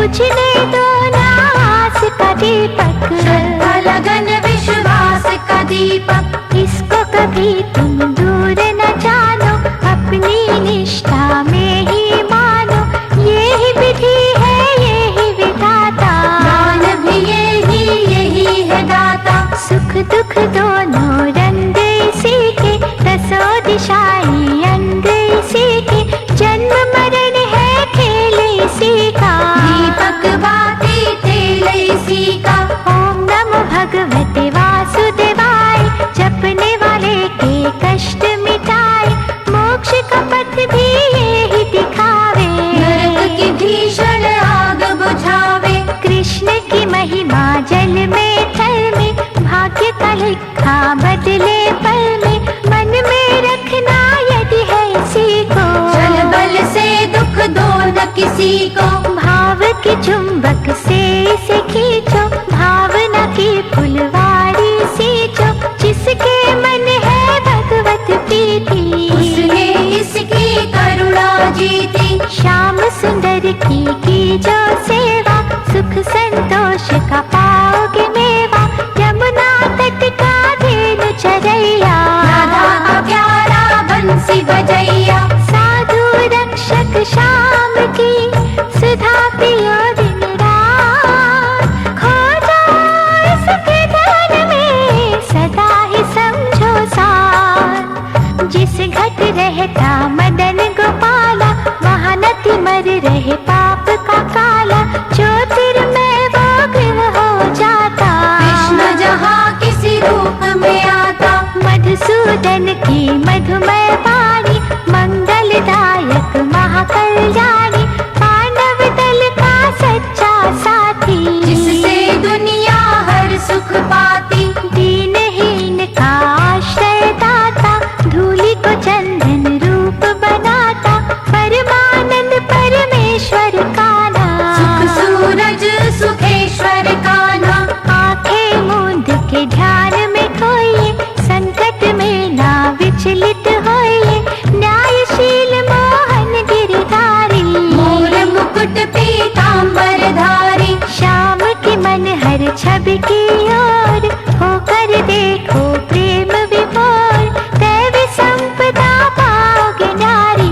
बुझने दो ना आस का दीपक, श्रद्धा लगन विश्वास का दीपक। इसको कभी तुम दूर न जानो, अपनी निष्ठा में ही मानो। ये ही विधि है, ये ही विधाता, दान भी यही है दाता। सुख दुख दोनों रंग इसी के, दसों दिशाएं अंग इसी के। जन्म मरण है खेल इसी का, दीपक बाती तेल इसी का। ओम नमो भगवते वासुदेवाय, जपने वाले के कष्ट मिटाए। मोक्ष का पथ भी यही दिखावे, नरक की भीषण आग बुझावे। कृष्ण की महिमा जल में थल में, भाग्य का लिखा बदले पल में। मन में रखना यदि है इसी को, चल बल से दुख दो न किसी को। भाव के चुंबक से इसे खींचो, भावना की फुलवारी सींचो। जिसके मन है भगवत प्रीति, उसने इसकी करुणा जीती। श्याम सुंदर की जो सेवा, सुख संतोष का पाओगे मेवा। यमुना तट का धेनु चरैया, राधा का प्यारा बंसी बजैया। साधु रक्षक श्याम की, सुधा पियो दिन रात। खो जाओ इसके ध्यान में, सदा ही समझो सार। जिस घट रहता मदन गोपाला, वहाँ नति मर रहे पाप का काला। ज्योतिर्मय वो गृह हो जाता, कृष्ण जहाँ किसी रूप में आता। मधुसूदन की मधुमय वाणी, मंगलदायक महाकल्याणी। पांडव दल का सच्चा साथी, जिससे दुनिया हर सुख पाती। दीनहीन का आश्रय दाता, धूलि को चंदन रूप बनाता। परमानंद परमेश्वर का सुख नाम, सूरज सुखेश्वर का नाम। आंखें मूंद के ध्यान में खोइए, संकट में ना विचलित होइए। न्यायशील मोहन गिरधारी, मोर मुकुट पीतांबर धारी। श्याम की मन हर छवि की ओर, होकर देखो प्रेम विभोर। दैवी संपदा पाओगे नारी,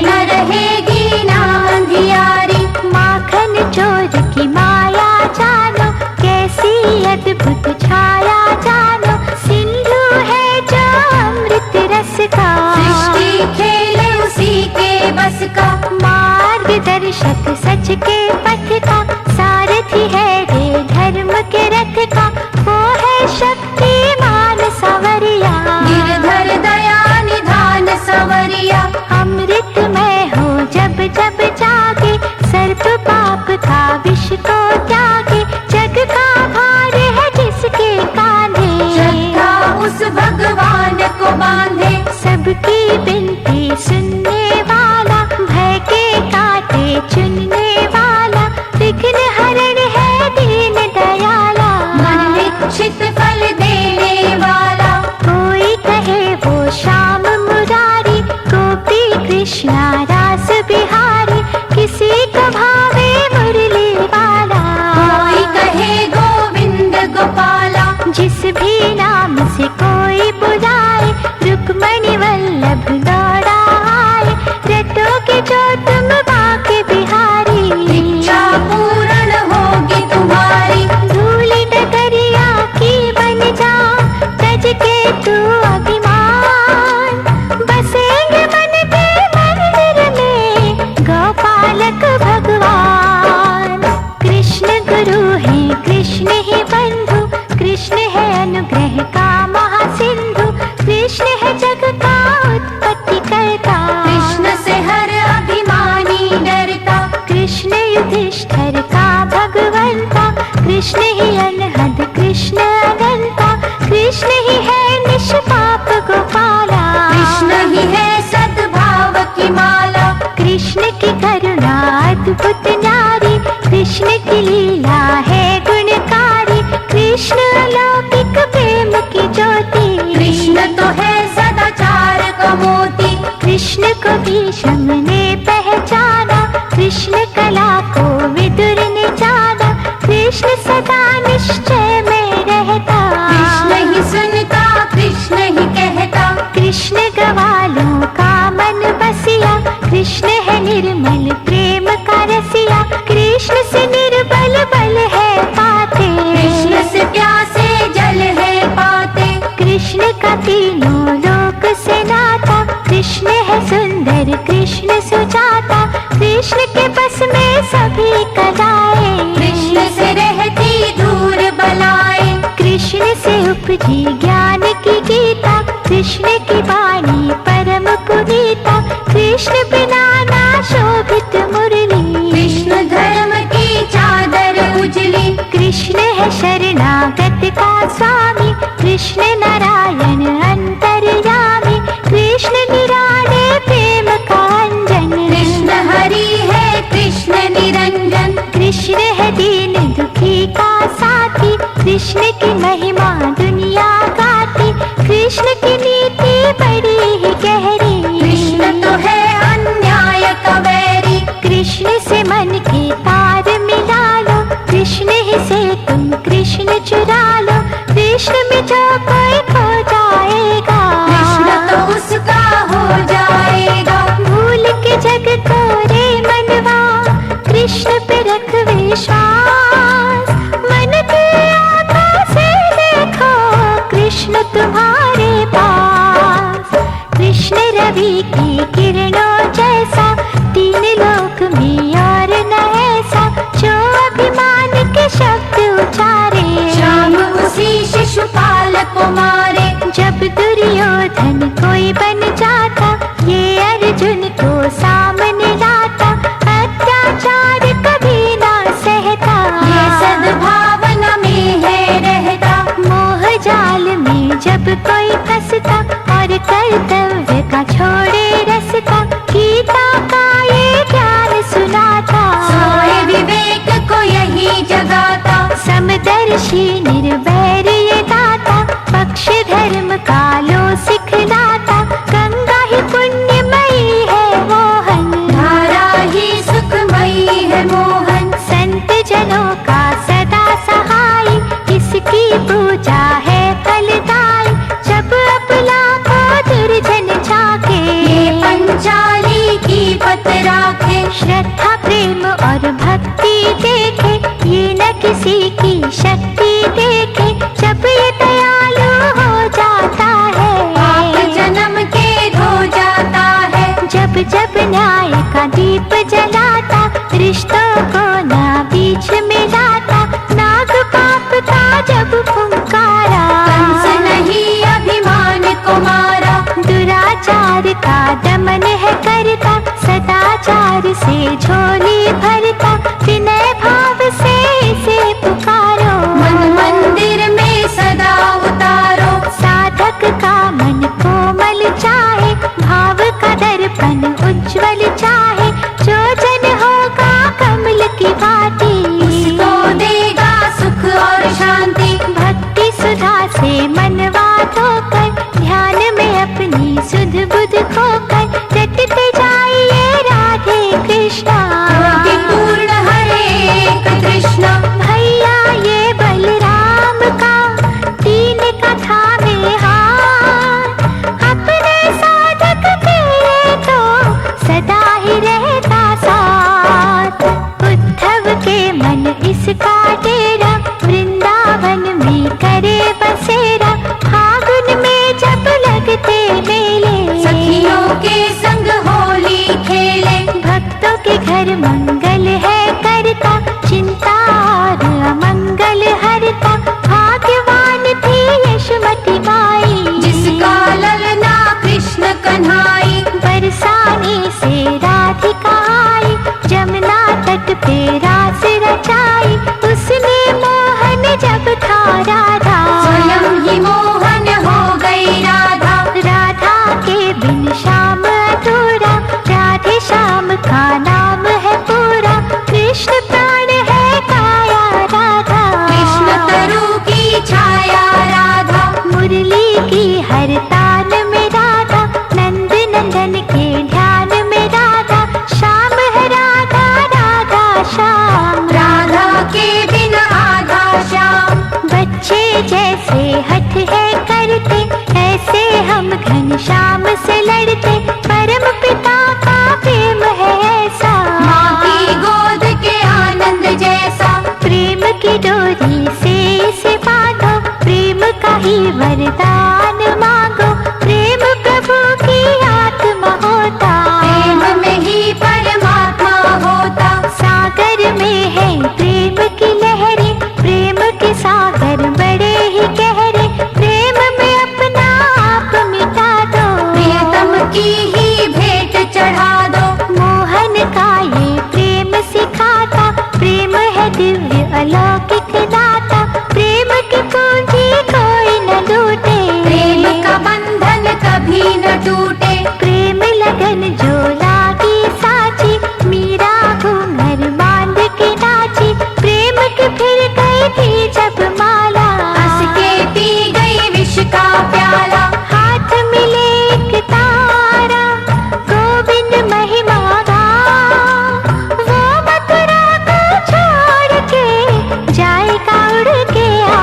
न रहेगी ना अंधियारी। माखन चोर की माया जानो, कैसी अद्भुत छाया जानो। सिंधु है जो अमृत रस का, सृष्टि खेल उसी के बस का। मार्गदर्शक सच के पथ का, सारथी है रे धर्म के रथ का। वो है शक्तिमान सवरिया, गिरधर दया निधान सवरिया। अमृतमय हो जब जब जागे, सर्प पाप का विष को त्यागे। जग का भार है जिसके कांधे, श्रद्धा उस भगवान को बांधे। सबकी बिनती सुनने वाला, भय के कांटे चुनने वाला। विघ्न हरण है दीन दयाला, मन इच्छित फल देने वाला। कोई कहे वो श्याम मुरारी, गोपी कृष्णा रास बिहारी। किसी को भावे मुरली वाला, कोई कहे गोविंद गोपाला। जिस भी नाम से कोई बुलाए, रुक्मणी वल्लभ दौड़ा आए। रटो के जो तुम बाके बिहारी, इच्छा पूर्ण होगी तुम्हारी। धूलि डगरिया की बन जा, तज के तू अभिमान। बसेंगे मन के मंदिर में, गोपालक भगवान। कृष्ण गुरु है कृष्ण ही बंधु, कृष्ण है अनुग्रह का महासिंधु। कृष्ण है जग का उत्पत्ति करता, कृष्ण से हर अभिमानी डरता। कृष्ण युधिष्ठिर का भगवंता। कृष्ण ही अनहद कृष्ण अनंता, कृष्ण ही है निष्पाप गोपाला। कृष्ण ही है सद्भाव की माला। कृष्ण की करुणा अद्भुत नारी, कृष्ण की लीला है गुणकारी। कृष्ण अलौकिक प्रेम की ज्योति, कृष्ण तो है सदाचार का मोती। कृष्ण को भीष्म ने पहचाना, कृष्ण कला को विदुर कृष्ण सदा निश्चय में रहता। कृष्ण ही सुनता, कृष्ण ही कहता। कृष्ण गवालों का मन बसिया, कृष्ण है निर्मल प्रेम का रसिया। कृष्ण से निर्बल बल है पाते, कृष्ण से प्यासे जल है पाते। कृष्ण का तीनों लोक से नाता। कृष्ण है सुंदर कृष्ण सुजाता, कृष्ण के बस में सभी कलाएं। कृष्ण से रहती दूर बलाएं। कृष्ण से उपजी ज्ञान की गीता, कृष्ण की वाणी परम पुनीता। कृष्ण बिना ना शोभित मुरली, कृष्ण धर्म की चादर उजली। कृष्ण है शरणागत का स्वामी, कृष्ण नारायण अंतर्यामी। कृष्ण निराले प्रेम का अंजन, कृष्ण हरि है कृष्ण निरंजन। कृष्ण है दीन दुखी का साथी, कृष्ण की महिमा दुनिया गाती। कृष्ण की नीति बड़ी ही गहरी, कृष्ण तो है अन्याय का वैरी। कृष्ण से मन के तार मिला लो, कृष्ण ही से तुम कृष्ण चुरा लो। कृष्ण में जो कोई खो जाएगा, कृष्ण तो उसका हो जाएगा। भूल के जग को रे मनवा, कृष्ण पे रख विश्वास। मन की आँखों से देखो, कृष्ण तुम्हारे पास। कृष्ण रवि की किरणों जैसा, तीन लोक में और न ऐसा। जो अभिमान के शब्द उचारे, श्याम उसी शिशुपाल को मारे। जब दुर्योधन कोई बन जाता, ये अर्जुन को सामने लाता। अत्याचार कभी ना सहता, ये सद्भावना में है रहता। मोह जाल में जब कोई फंसता, और कर्तव्य का छोड़े रसता। गीता का ये ज्ञान सुनाता, सोए विवेक को यही जगाता। समदर्शी निर्वैर ये दाता, पक्ष धर्म का लो सिखलाता। गंगा ही पुण्यमयी है मोहन, धारा ही सुखमयी है मोहन। संत जनों का सदा सहाय, इसकी पूजा है फलदायी। जब अपना को दुर्जन झाके, ये पंचाली की पत राखे। श्रद्धा प्रेम और भक्ति देखे, ये न किसी की शक्ति देखे। जब ये दयालु हो जाता है, पाप जन्म के धो जाता है। जब जब न्याय का दीप जलाता, रिश्तों को ना बीच में लाता। नाग पाप का जब फुंकारा, कंस नहीं अभिमान को मारा। दुराचार का दमन है करता, सदाचार से झोली भरता। विनय भाव से इसे पुकारो, मन मंदिर में सदा उतारो। साधक का मन कोमल चाहे, भाव का दर्पण उज्ज्वल चाहे। जो जन होगा कमल की भांति, उसको देगा सुख और शांति। भक्ति सुधा से मनवा धोकर, ध्यान में अपनी सुध बुध खोकर। रटते जाइए राधे कृष्णा, कोटि पूर्ण हरे कृष्णा। भैया ये बलराम का, तीन कथा में हाथ। अपने साधक के तो सदा ही रहता साथ। उद्धव के मन इसका डेरा, वृंदावन में करे बसेरा। फागुन में जब लगते मेले, सखियों के संग होली खेले। भक्तों के घर मंगल है करता, चिंता और अमंगल हरता। भाग्यवान थी यशोमती माई, जिसका ललना कृष्ण कन्हाई। बरसाने से राधिका आई, जमुना तट पे रास रचाई। उसने दिव्य अलौकिक दाता, प्रेम की पूंजी कोई न लूटे। प्रेम का बंधन कभी न टूटे। प्रेम लगन जो लागी साची, मीरा घूंघर बांध के नाची। प्रेम की फिर गई थी जब माला, हंस के पी गई विष का प्याला। हाथ मिले एक तारा, गोविंद महिमा गा। वो मथुरा को छोड़ के जाएगा उड़ के आ।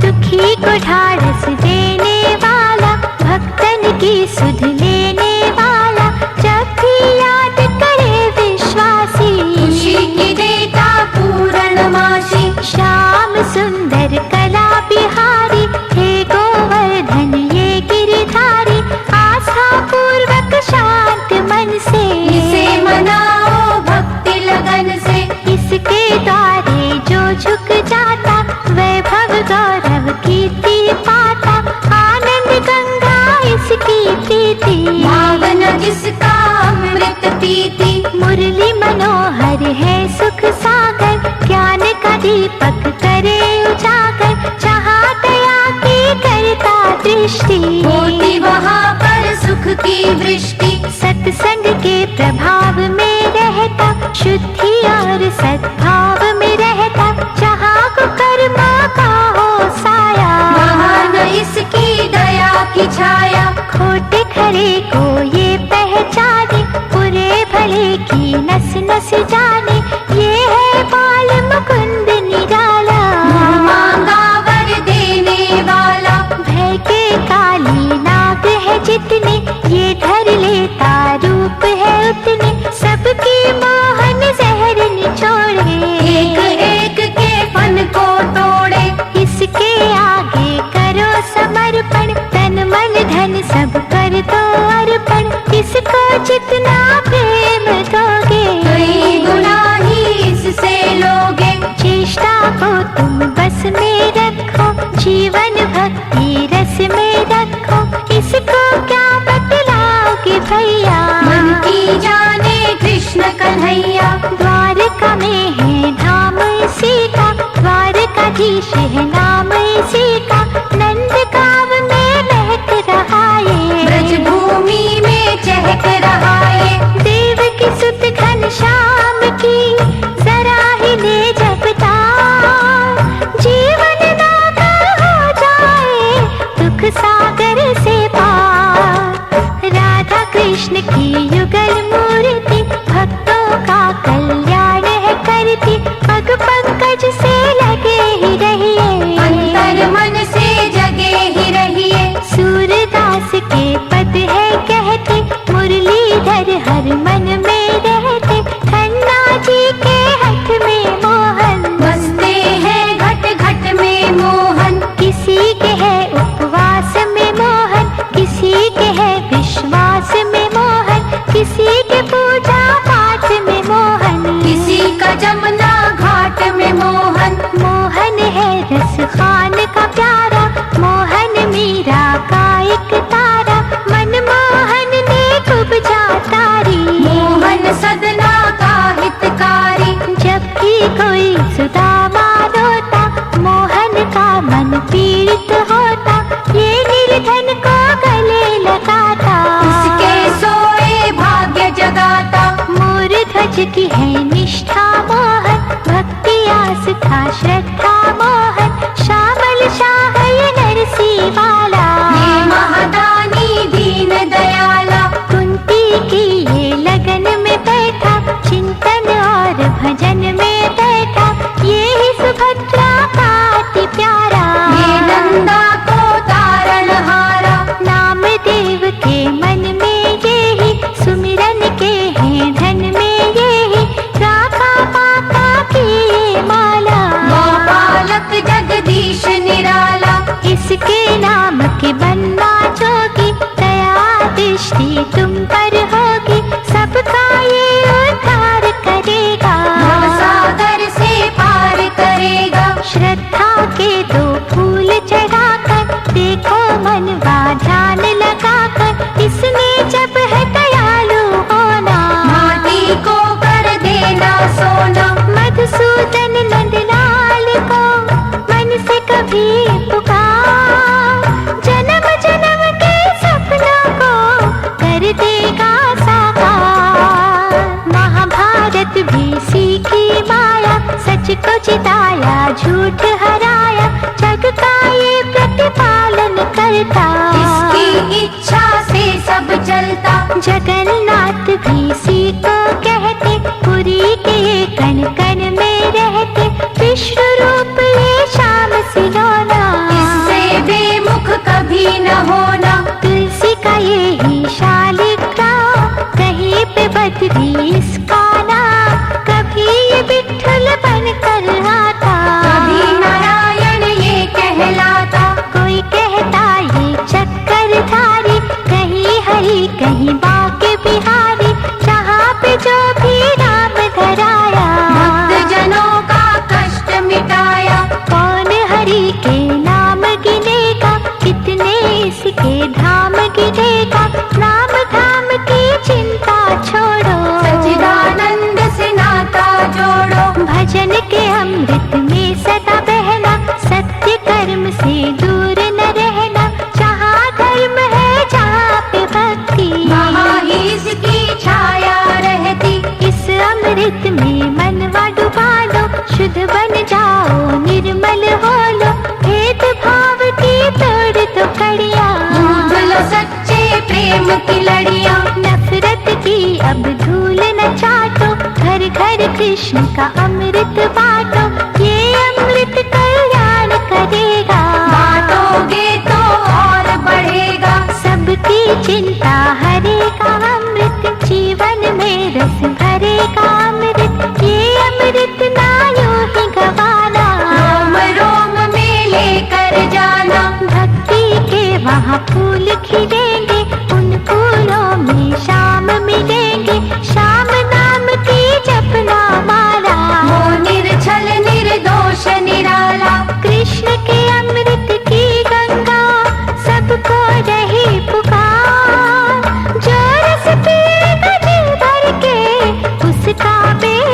दुखी को ढाढ़स देने वाला, भक्तन की सुध लेने वाला, जब भी याद करे विश्वासी। खुशी की देता पूर्णमासी। श्याम सुंदर कला बिहारी, हे गोवर्धन ये गिरधारी। आस्था पूर्वक शांत मन से इसे मनाओ भक्ति लगन से। इसके द्वारे जो झुक जाता, वैभव गौरव कीर्ति पाता। आनंद गंगा इसकी प्रीति, भावना जिसका अमृत पीती। मुरली मनोहर है सुख सागर, ज्ञान का दीपक करे उजागर। जहाँ दया की करता दृष्टि, होती वहाँ पर सुख की वृष्टि। सत्संग के प्रभाव में रहता, शुद्धि और सद्भाव में रहता। जहाँ को कर्मा का हो साया, वहाँ न इसकी दया की छाया। खोटे खरे को ये पहचाने, बुरे भले की नस नस जाने। ये है बाल मुकुंद निराला, मांगा वर देने वाला। भय के काली नाग है जितने, ये धर लेता रूप है उतने। सबकी मोहन जहर निचोड़े, एक एक के फन को तोड़े। इसके आगे करो समर्पण, तन मन धन सब कर दो अर्पण। इसको जितना प्रेम दोगे, कई गुना ही इससे लोगे। चेष्टा को तुम बस में रखो, जीवन भक्ति रस में रखो। इसको क्या बतलाओगे भैया, मन की जाने कृष्ण कन्हैया। द्वारका में है धाम इसी का, द्वारकाधीश है नाम इसी का। नंद गाँव में महक रहा ये, ब्रज भूमि में चहक रहा ये। देव की सुत घनश्याम की जरा ही ले जपता। जीवन दाता हो जाए दुख सागर से पार। राधा कृष्ण की युगल मूर्ति, भक्तों का कल्याण है करती। पग पंकज से लगे ही रहिए, अंतर मन से जगे ही रहिए। सूरदास के पद है कहते, मुरलीधर हर मन में रहते। खन्ना जी के हाथ में मोहन, बसते हैं घट घट में मोहन। किसी के है उपवास में मोहन, किसी के है विश्वास में मोहन। किसी के पूजा पाठ में मोहन, किसी का जमुना घाट में मोहन। मोहन है रस खान का प्यारा, मोहन मीरा का एक तारा। मनमोहन ने कुब्जा तारी, मोहन सदना का हितकारी। जबकि कोई सुदामा रोता, मोहन का मन पीड़ित होता। ये निर्धन को गले लगाता, उसके सोए भाग्य जगाता। मोर ध्वज की है निष्ठा मोहन, भक्ति आस्था श्रद्धा मोहन। श्यामल शाह ये नरसी वाला, ये महादानी दीन दयाला। कुंती की ये लगन में बैठा, चिंतन और भजन में बैठा। ये ही सुभद्रा का अति प्यारा, ये नंदा को तारण हारा। नाम देव के मन में ये ही, सुमिरन के हैं धन में ये ही। राखा माता की ये माला, गोपालक जिताया, झूठ हराया, जग का ये प्रतिपालन करता। इसकी इच्छा से सब चलता। जगन्नाथ भी इसी को कहते, पुरी के कण कण में रहते, विश्व रूप ये श्याम सिलोना। इससे बेमुख कभी न होना। तुलसी का ये ही शालिग्राम, कहीं पे बदली इसका नाम, कभी ये विठ्ठल बन कर आता, कभी नारायण ये कहलाता। कोई कहता ये चक्रधारी, कहीं हरि कहीं बाके बिहारी, जहाँ पे जो भी नाम धराया, भक्त जनों का कष्ट मिटाया। कौन हरि के नाम गिनेगा, कितने इसके धाम गिनेगा, नाम धाम की चिंता छोड़ो, सच्चिदानंद से नाता जोड़ो। भजन के अमृत में सदा बहना, सत्य कर्म से दूर न रहना, जहाँ धर्म है जहाँ पे भक्ति, वहाँ ही इसकी छाया रहती। इस अमृत में मनवा डुबा लो, शुद्ध बन जाओ, निर्मल हो लो, भेद भाव की तोड़ दो कड़ियाँ, भूल लो सच्चे प्रेम की लड़ियाँ। नफरत की अब धूल न चाटो, घर घर कृष्ण का अमृत बांटो, ये अमृत कल्याण करेगा, बांटोगे तो और बढ़ेगा। सबकी चिंता हरेगा अमृत, जीवन में रस भरेगा अमृत, ये अमृत ना यूं ही गवाना, रोम रोम में लेकर जाना। भक्ति के वहाँ फूल खिलेंगे, उन फूलों में शाम मिलेंगे, शाम नाम की जपना माला, वो निर्छल निर्दोष निराला। कृष्ण के अमृत की गंगा, सबको रही पुकार, जो रस पिएगा जी भर के, उसका बेड़ा